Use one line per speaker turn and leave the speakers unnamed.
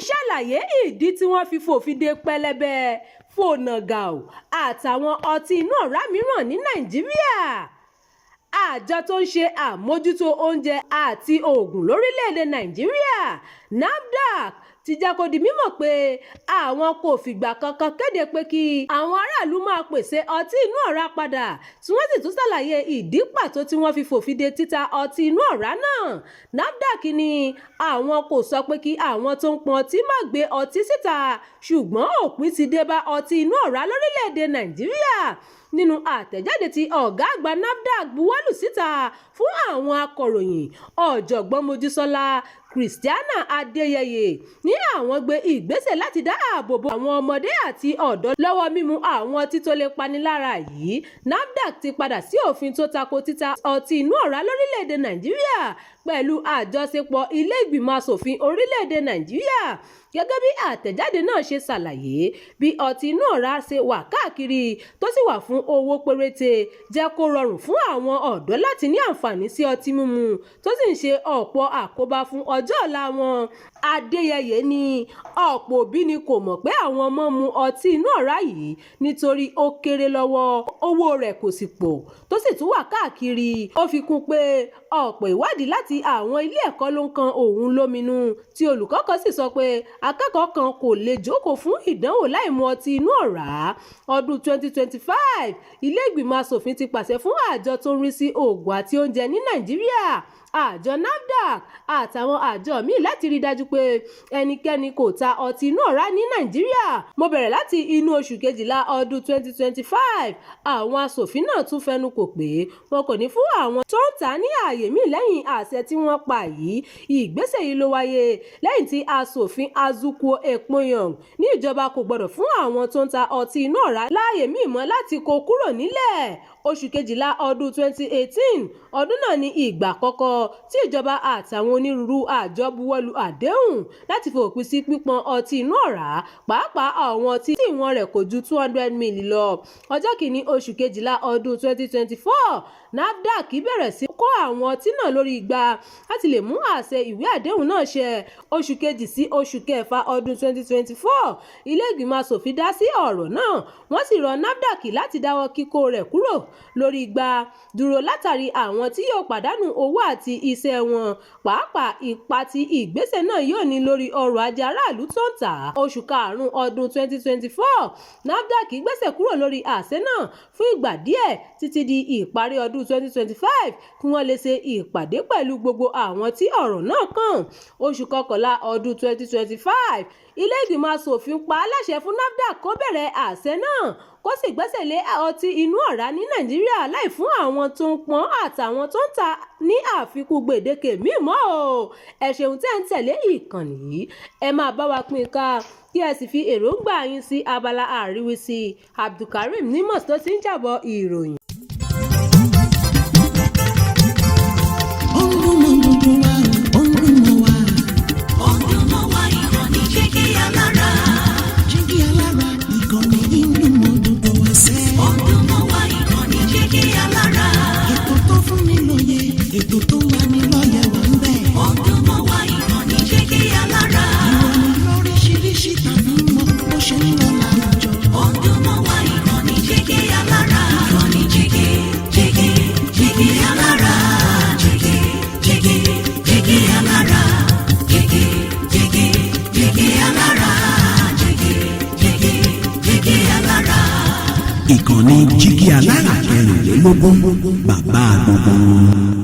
ṣàlàyé ìdí tí wọ́n fi fòfin de pẹlẹbẹ, fònàgàù àtàwọn ọtí inú ọ̀rá mìíràn ní Nàìjíríà. Àjọ tó ń ṣe àmójútó oúnjẹ àti oògùn lórílẹ̀‐èdè Nàìjíríà NAFDAC ti jẹ́ kó di mímọ̀ pé àwọn kò fìgbà kankan kéde pé kí àwọn aráàlú máa pèsè ọtí inú ọ̀rá padà, tí wọ́n sì tún ṣàlàyé ìdí pàtó tí wọ́n fi fòfin de títa ọtí inú ọ̀rá náà. NAFDAC ní àwọn kò sọ pé kí àwọn tó ń pọn ọtí má gbé ọtí síta, ṣùgbọ́n òpin ti dé bá ọtí inú ọ̀rá lórílẹ̀‐èdè Nàìjíríà. Nínú àtẹ̀jáde tí ọ̀gá àgbà NAFDAC buwọ́lù síta fún àwọn akọ̀ròyìn, ọ̀jọ̀gbọ́n Mojísọ́lá Christiana Adéyẹyẹ ní àwọn gbé ìgbésẹ̀ láti dáàbò bo àwọn ọmọdé àti ọ̀dọ́ lọ́wọ́ mímu àwọn ọtí tó lè panilára yìí. NAFDAC ti padà sí òfin tó tako títa ọtí inú ọ̀rá lórílẹ̀‐èdè Nàìjíríà pẹ̀lú àjọṣepọ̀ ilé ìgbìmọ̀ asòfin orílẹ̀‐èdè Nàìjíríà. Gẹ́gẹ́ bí àtẹ̀jáde náà ṣe ṣàlàyé, bí ọtí inú ọ̀rá ṣe wà káàkiri tó sì wà fún owó péréte jẹ́ kó rọrùn fún àwọn ọ̀dọ́ láti ní àǹfààní sí ọtí mímu tó sì ń ṣe ọ̀pọ̀ àkóbá fún ọjọ́ ọ̀la wọn. Adéyẹyẹ ní ọ̀pọ̀ òbí ni kò mọ̀ pé àwọn ọmọ mu ọtí inú ọ̀rá yìí nítorí ó kéré lọ́wọ́, owó rẹ̀ kò sì pọ̀ tó sì tún wà káàkiri. Ó fi kún pé ọ̀pọ̀ ìwádìí láti àwọn ilé ẹ̀kọ́ ló ń kan òun lóminú, tí olùkọ́ kan sì sọ pé akẹ́kọ̀ọ́ kan kò lè jókòó fún ìdánwò láì mu ọtí inú ọ̀rá. Ọdún 2025 ilé ìgbìmọ̀ asòfin ti pàṣẹ fún àjọ tó ń rí sí oògùn àti oúnjẹ ní Nàìjíríà, àjọ NAFDAC àtàwọn àjọ míì láti rí dájú pé ẹnikẹ́ni kò ta ọtí inú ọ̀rá ní Nàìjíríà. Mo bẹ̀rẹ̀ láti inú oṣù kejìlá ọdún 2025. Àwọn asòfin náà tún fẹnu kò pé wọn kò ní fún àwọn tó ń ta ní ààyè míì lẹ́yìn àṣẹ tí wọ́n pa yìí. Ìgbésẹ̀ yìí ló wáyé lẹ́yìn tí asòfin Azukwuo Ekpenyong ní ìjọba kò gbọdọ̀ fún àwọn tó ń ta ọtí inú ọ̀rá láàyè míì mọ́ láti kó kúrò nílẹ̀. Oṣù kejìlá ọdún 2018 ọdún náà ní ìgbà àkọ́kọ́ tí ìjọba àtàwọn onírúurú àjọ buwọ́lu àdéhùn láti fòpin sí pípọn ọtí inú ọ̀rá, pàápàá àwọn ọtí tí ìwọ̀n rẹ̀ kò ju 200 ml lọ. Ọjọ́ kìíní oṣù kejìlá ọdún 2024 NAFDAC bẹ̀rẹ̀ sí kó àwọn ọtí náà lórí igbá láti lè mú àṣẹ ìwé àdéhùn náà ṣẹ. Oṣù kejì sí oṣù kẹfà ọdún 2024 ilé ìgbìmọ̀ asòfin dá sí ọ̀rọ̀ náà, wọ́n sì rọ NAFDAC láti dáwọ́ kíkó rẹ̀ kúrò lórí igbá dúró látàrí àwọn tí yóò pàdánù owó àti iṣẹ́ wọn, pàápàá ipa tí ìgbésẹ̀ náà yóò ní lórí ọrọ̀ ajé aráàlú tó ń tà. Oṣù karùn-ún ọdún 2024 NAFDAC gbẹ́sẹ̀ kúrò lórí àṣẹ náà fún ìgbà díẹ̀ títí di ìparí ọdún 2025 kí wọ́n lè ṣe ìpàdé pẹ̀lú gbogbo àwọn tí ọ̀rọ̀ náà kàn. Oṣù kọkànlá ọdún 2025 ilé ìgbìmọ̀ asòfin pa aláṣẹ fún NAFDAC kó bẹ̀rẹ̀ àṣẹ náà kó sì gbẹ́sẹ̀ lé ọtí inú ọ̀rá ní Nàìjíríà láì fún àwọn tó ń pọn àtàwọn tó ń ta ní àfikún gbèdéke míì mọ́ o. Ẹ ṣeun tẹ́ ń tẹ̀lé ìkànnì yìí, ẹ máa bá wa pín ká kí ẹ sì fi èròǹgbà yín sí abala àríwísí. Abdulkareem Nimos tó ti ń jábọ̀ ìròyìn.
Ètò tó wà ní lọ́yẹ̀ wà ń bẹ̀. Ọdún mọ́ wá ìkànnì Jígí Alára. Ìròyìn lóríṣiríṣi tàbí mọ́ bó ṣe ń lọ láwùjọ. Ọdún mọ́ wá ìkànnì Jígí Alára. Ìkànnì Jígí Alára. Jígí Alára. Jígí Alára. Jígí Alára. Ìkànnì Jígí Alára 24 bàbá gbogbo.